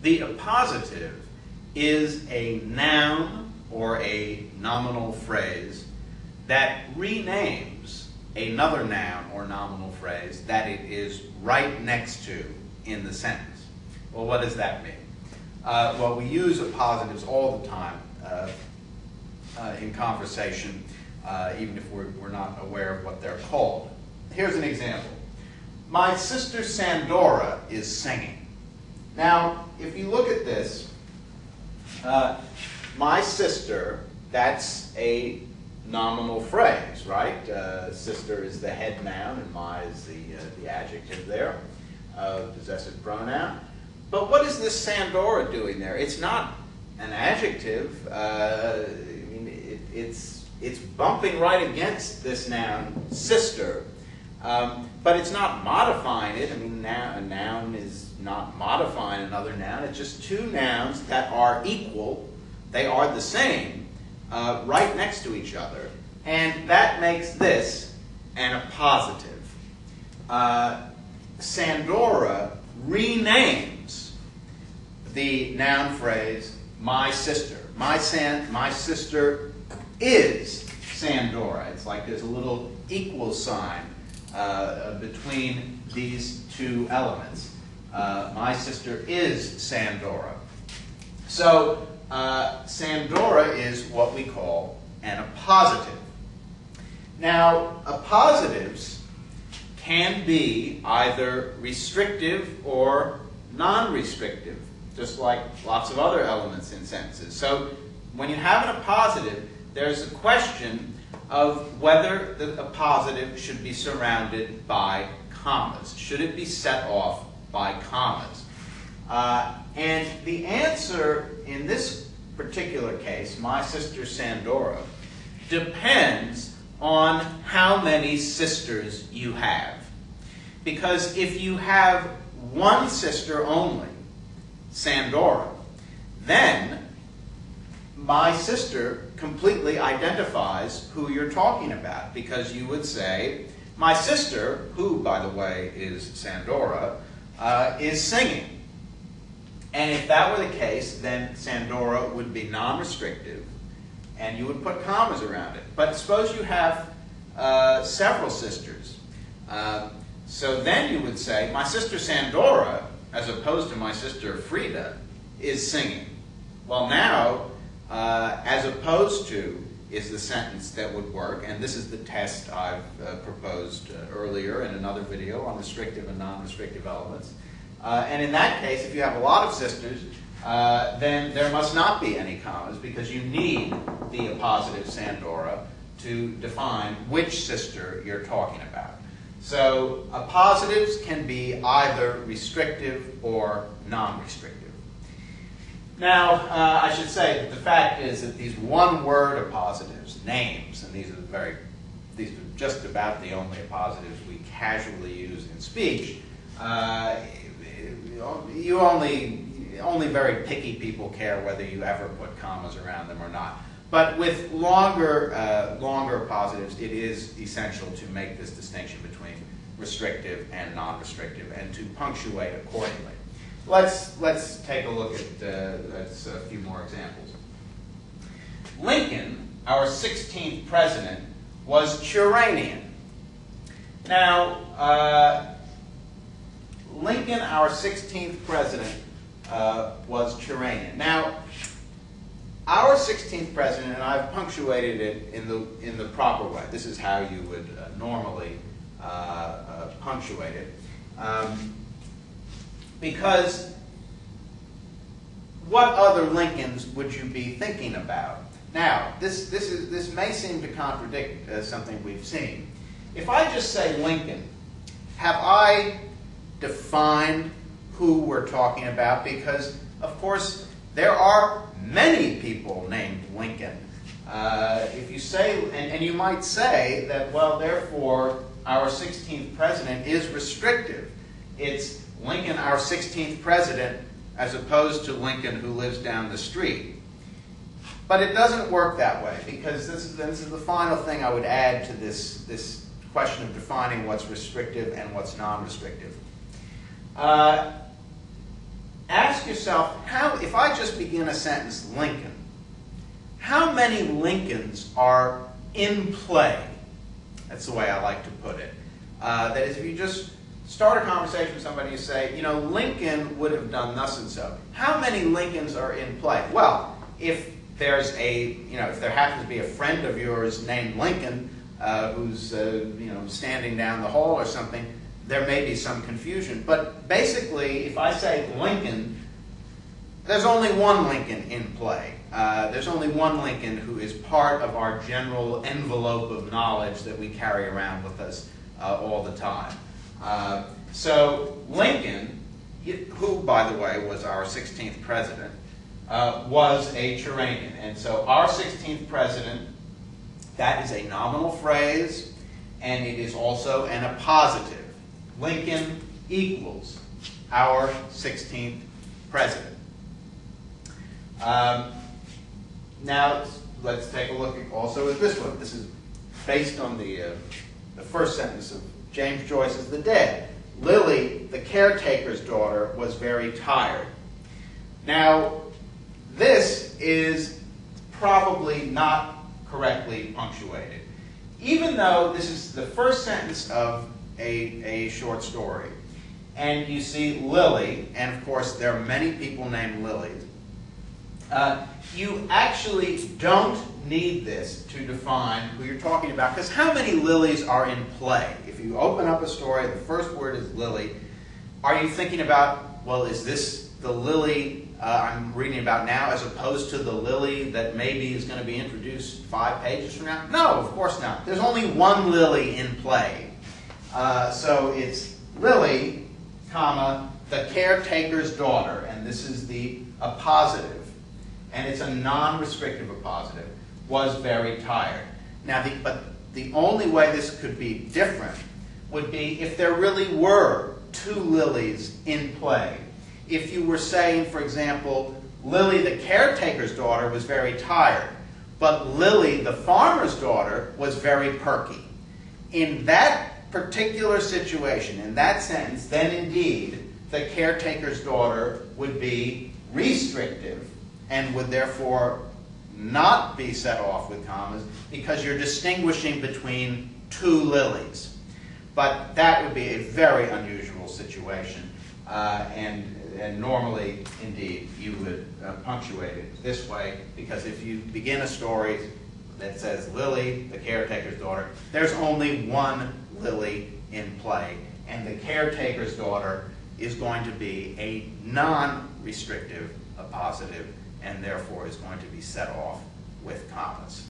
The appositive is a noun or a nominal phrase that renames another noun or nominal phrase that it is right next to in the sentence. Well, what does that mean? Well, we use appositives all the time in conversation, even if we're not aware of what they're called. Here's an example. My sister Sandora is singing. Now, if you look at this, my sister, that's a nominal phrase, right? Sister is the head noun, and my is the adjective there, possessive pronoun. But what is this Sandora doing there? It's not an adjective. It's bumping right against this noun, sister, but it's not modifying it. I mean, a noun is not modifying another noun. It's just two nouns that are equal. They are the same, right next to each other. And that makes this an appositive. Sandora renames the noun phrase, my sister. My sister is Sandora. It's like there's a little equal sign between these two elements. My sister is Sandora. So Sandora is what we call an appositive. Now, appositives can be either restrictive or non-restrictive, just like lots of other elements in sentences. So when you have an appositive, there's a question of whether the appositive should be surrounded by commas. Should it be set off by commas? And the answer in this particular case, my sister Sandora, depends on how many sisters you have. Because if you have one sister only, Sandora, then my sister completely identifies who you're talking about, because you would say, my sister, who, by the way, is Sandora, is singing. And if that were the case, then Sandora would be non-restrictive, and you would put commas around it. But suppose you have several sisters. So then you would say, my sister Sandora, as opposed to my sister Frida, is singing. Well, now, as opposed to is the sentence that would work, and this is the test I've proposed earlier in another video on restrictive and non-restrictive elements. And in that case, if you have a lot of sisters, then there must not be any commas, because you need the appositive Sandora to define which sister you're talking about. So appositives can be either restrictive or non-restrictive. Now, I should say that the fact is that these one-word appositives, names, and these are just about the only appositives we casually use in speech. Only very picky people care whether you ever put commas around them or not. But with longer appositives, it is essential to make this distinction between restrictive and non-restrictive, and to punctuate accordingly. Let's take a look at a few more examples. Lincoln, our 16th president, was Turanian. Now, Lincoln, our 16th president, was Turanian. Now, our 16th president, and I've punctuated it in the proper way. This is how you would normally punctuate it. Because what other Lincolns would you be thinking about? Now, this may seem to contradict something we've seen. If I just say Lincoln, have I defined who we're talking about? Because, of course, there are many people named Lincoln. If you say, and you might say that, well, therefore, our 16th president is restrictive. It's Lincoln, our 16th president, as opposed to Lincoln who lives down the street. But it doesn't work that way, because this is the final thing I would add to this question of defining what's restrictive and what's non-restrictive. ask yourself, if I just begin a sentence, Lincoln, how many Lincolns are in play? That's the way I like to put it. That is, if you just start a conversation with somebody and say, you know, Lincoln would have done thus and so. How many Lincolns are in play? Well, if there's if there happens to be a friend of yours named Lincoln who's, standing down the hall or something, there may be some confusion. But basically, if I say Lincoln, there's only one Lincoln in play. There's only one Lincoln who is part of our general envelope of knowledge that we carry around with us all the time. So Lincoln, who, by the way, was our 16th president, was a Turanian. And so our 16th president, that is a nominal phrase, and it is also an appositive. Lincoln equals our 16th president. Now, let's take a look also at this one. This is based on the first sentence of James Joyce's The Dead. Lily, the caretaker's daughter, was very tired. Now, this is probably not correctly punctuated. Even though this is the first sentence of a short story, and you see Lily, and of course there are many people named Lily, you actually don't need this to define who you're talking about, because how many Lilies are in play? If you open up a story, the first word is Lily, are you thinking about, well, is this the Lily I'm reading about now as opposed to the Lily that maybe is going to be introduced 5 pages from now? No, of course not. There's only one Lily in play. So it's Lily, comma, the caretaker's daughter, and this is the appositive, and it's a non-restrictive appositive, was very tired. Now, but the only way this could be different would be if there really were 2 Lilies in play. If you were saying, for example, Lily, the caretaker's daughter, was very tired, but Lily, the farmer's daughter, was very perky. In that particular situation, in that sentence, then indeed, the caretaker's daughter would be restrictive and would therefore not be set off with commas because you're distinguishing between 2 Lilies. But that would be a very unusual situation, and normally, indeed, you would punctuate it this way, because if you begin a story that says Lily, the caretaker's daughter, there's only one Lily in play, and the caretaker's daughter is going to be a non-restrictive appositive, and therefore is going to be set off with commas.